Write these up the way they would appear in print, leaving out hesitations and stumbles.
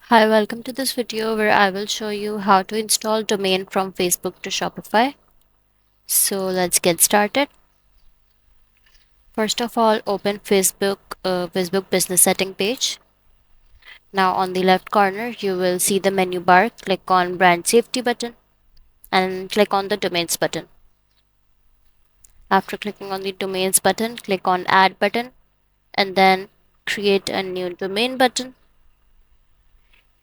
Hi, welcome to this video where I will show you how to install domain from Facebook to Shopify. So let's get started. First of all, open Facebook business setting page. Now on the left corner, you will see the menu bar. Click on brand safety button and click on the domains button. After clicking on the domains button, click on add button and then create a new domain button.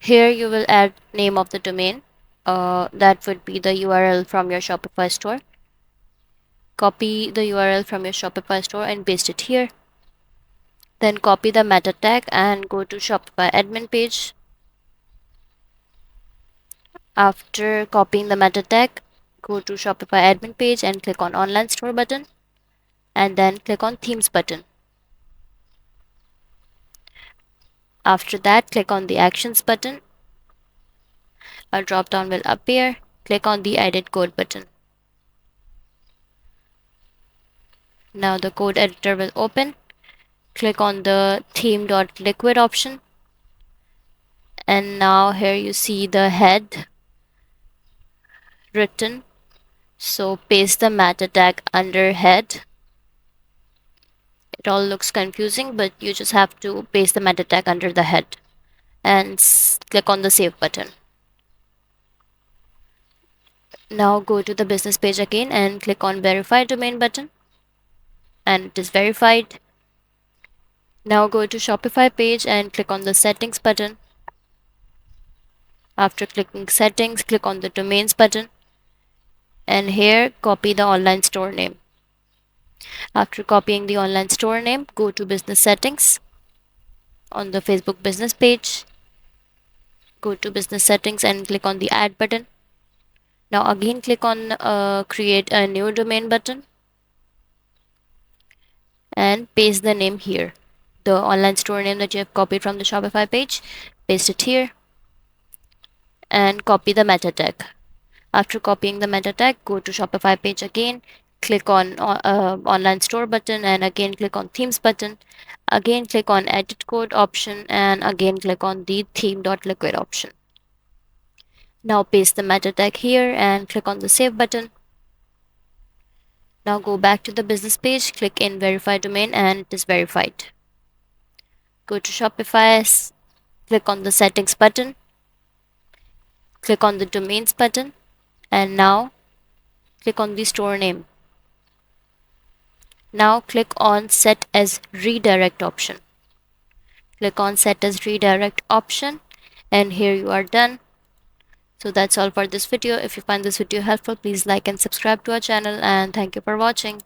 Here you will add name of the domain. That would be the URL from your Shopify store. Copy the URL from your Shopify store and paste it here. Then copy the meta tag and go to Shopify admin page. After copying the meta tag, go to Shopify admin page and click on online store button and then click on themes button. After that, click on the actions button. A drop down will appear. Click on the edit code button. Now the code editor will open. Click on the theme.liquid option. And now here you see the head written. So paste the meta tag under head. It all looks confusing, but you just have to paste the meta tag under the head and click on the save button. Now go to the business page again and click on verify domain button and it is verified. Now go to Shopify page and click on the settings button. After clicking settings, click on the domains button and here copy the online store name. After copying the online store name, go to business settings on the Facebook business page. Go to business settings and click on the add button. Now again click on create a new domain button and paste the name here. The online store name that you have copied from the Shopify page, paste it here and copy the meta tag. After copying the meta tag, go to Shopify page again, click on online store button and again click on themes button. Again click on edit code option and again click on the theme.liquid option. Now paste the meta tag here and click on the save button. Now go back to the business page, click in verify domain and it is verified. Go to Shopify, click on the settings button, click on the domains button and now click on the store name. Now click on set as redirect option. Click on set as redirect option and here you are done. So that's all for this video. If you find this video helpful, please like and subscribe to our channel and thank you for watching.